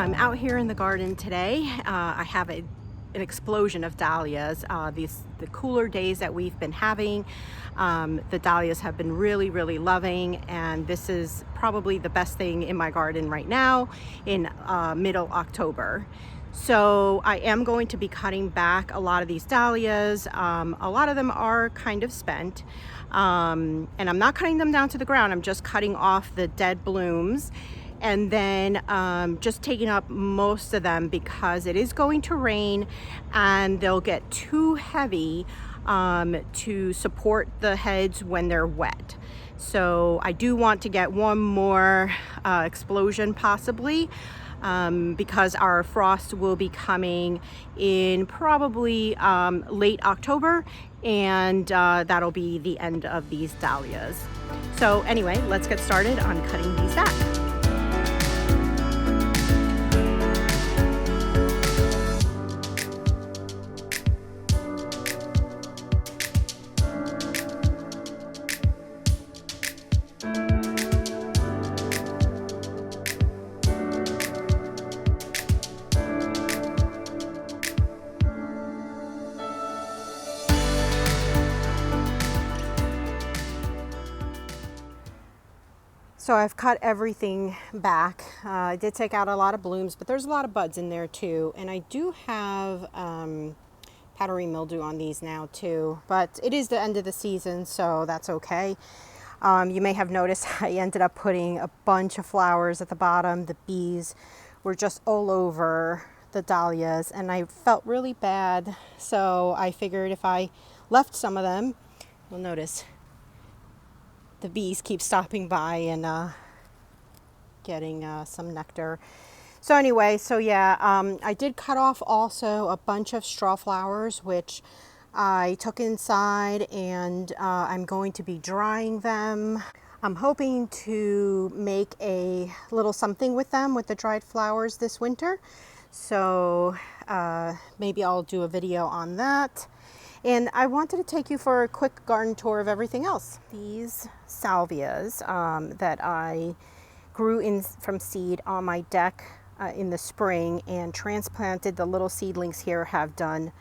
I'm out here in the garden today. I have an explosion of dahlias. The cooler days that we've been having, the dahlias have been really loving, and this is probably the best thing in my garden right now in middle October. So I am going to be cutting back a lot of these dahlias. A lot of them are kind of spent, and I'm not cutting them down to the ground. I'm just cutting off the dead blooms and then just taking up most of them because it is going to rain and they'll get too heavy to support the heads when they're wet. So I do want to get one more explosion possibly, because our frost will be coming in probably late October, and that'll be the end of these dahlias. So anyway, let's get started on cutting these back. So I've cut everything back. I did take out a lot of blooms, but there's a lot of buds in there too. And I do have powdery mildew on these now too, but it is the end of the season, so that's okay. You may have noticed I ended up putting a bunch of flowers at the bottom. The bees were just all over the dahlias and I felt really bad. So I figured if I left some of them, you'll notice the bees keep stopping by and getting some nectar. So anyway, so yeah, I did cut off also a bunch of straw flowers, which I took inside, and I'm going to be drying them. I'm hoping to make a little something with them, with the dried flowers this winter. So maybe I'll do a video on that. And I wanted to take you for a quick garden tour of everything else. These salvias that I grew in from seed on my deck in the spring and transplanted, the little seedlings here have done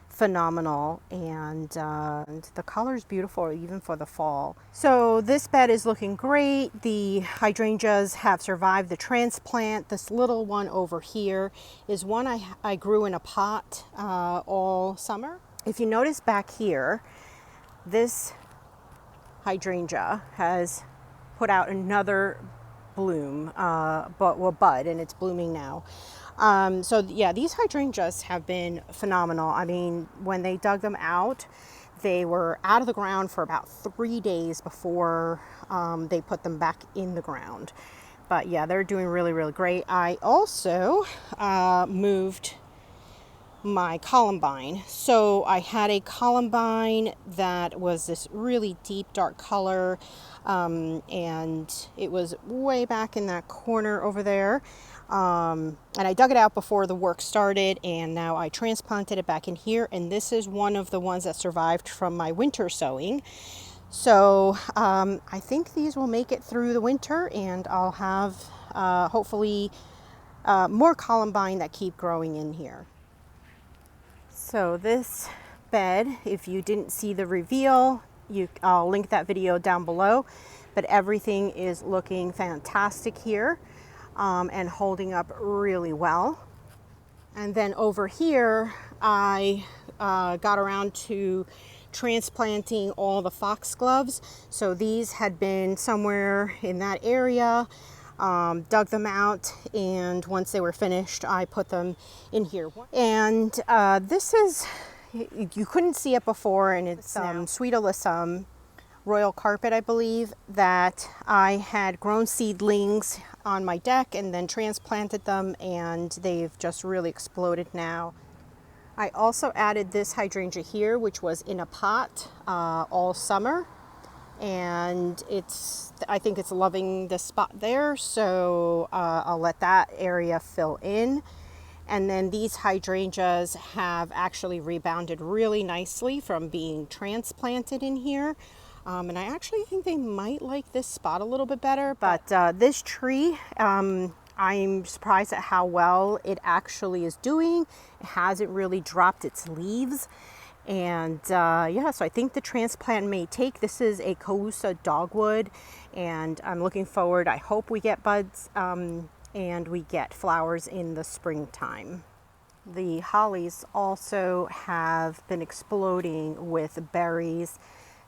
phenomenal, and the color is beautiful even for the fall. So this bed is looking great. The hydrangeas have survived the transplant. This little one over here is one I grew in a pot all summer. If you notice back here, this hydrangea has put out another bloom, bud, and it's blooming now. So yeah, these hydrangeas have been phenomenal. I mean, when they dug them out, they were out of the ground for about 3 days before they put them back in the ground. But yeah, they're doing really great. I also moved my columbine. So I had a columbine that was this really deep dark color, and it was way back in that corner over there, and I dug it out before the work started, and now I transplanted it back in here, and this is one of the ones that survived from my winter sowing. So I think these will make it through the winter, and I'll have hopefully more columbine that keep growing in here. So this bed, if you didn't see the reveal, I'll link that video down below, but everything is looking fantastic here, and holding up really well. And then over here, I got around to transplanting all the foxgloves. So these had been somewhere in that area. Dug them out, and once they were finished, I put them in here. And this is, you couldn't see it before, and it's Sweet Alyssum Royal Carpet, I believe, that I had grown seedlings on my deck and then transplanted them, and they've just really exploded now. I also added this hydrangea here, which was in a pot all summer, and I think it's loving the spot there, so I'll let that area fill in. And then these hydrangeas have actually rebounded really nicely from being transplanted in here. And I actually think they might like this spot a little bit better. But this tree I'm surprised at how well it actually is doing. It hasn't really dropped its leaves. And yeah, so I think the transplant may take. This is a Causa dogwood, and I'm looking forward. I hope we get buds and we get flowers in the springtime. The hollies also have been exploding with berries,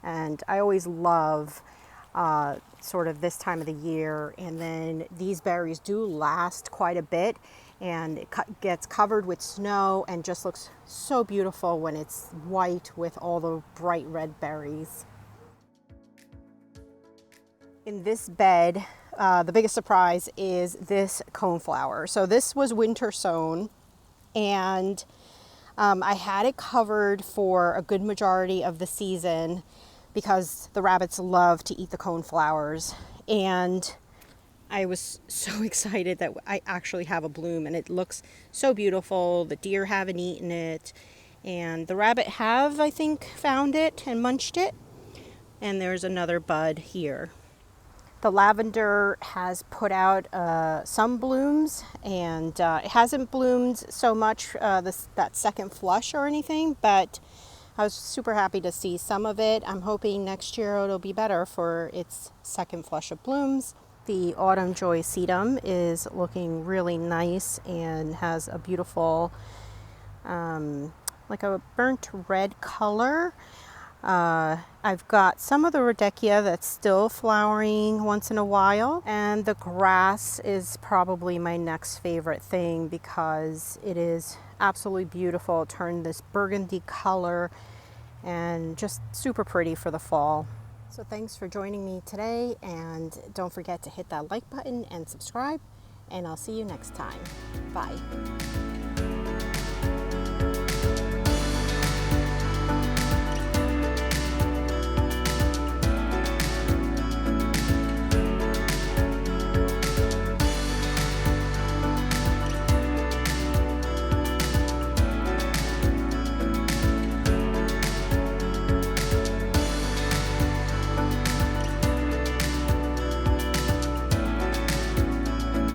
and I always love sort of this time of the year. And then these berries do last quite a bit, and it gets covered with snow and just looks so beautiful when it's white with all the bright red berries. In this bed, the biggest surprise is this coneflower. So this was winter sown, and I had it covered for a good majority of the season because the rabbits love to eat the coneflowers. And I was so excited that I actually have a bloom, and it looks so beautiful. The deer haven't eaten it, and the rabbit have, I think, found it and munched it. And there's another bud here. The lavender has put out some blooms, and it hasn't bloomed so much that second flush or anything, but I was super happy to see some of it. I'm hoping next year it'll be better for its second flush of blooms. The autumn joy sedum is looking really nice and has a beautiful, like a burnt red color. I've got some of the rhodechia that's still flowering once in a while, and the grass is probably my next favorite thing because it is absolutely beautiful. It turned this burgundy color and just super pretty for the fall. So thanks for joining me today, and don't forget to hit that like button and subscribe, and I'll see you next time. Bye.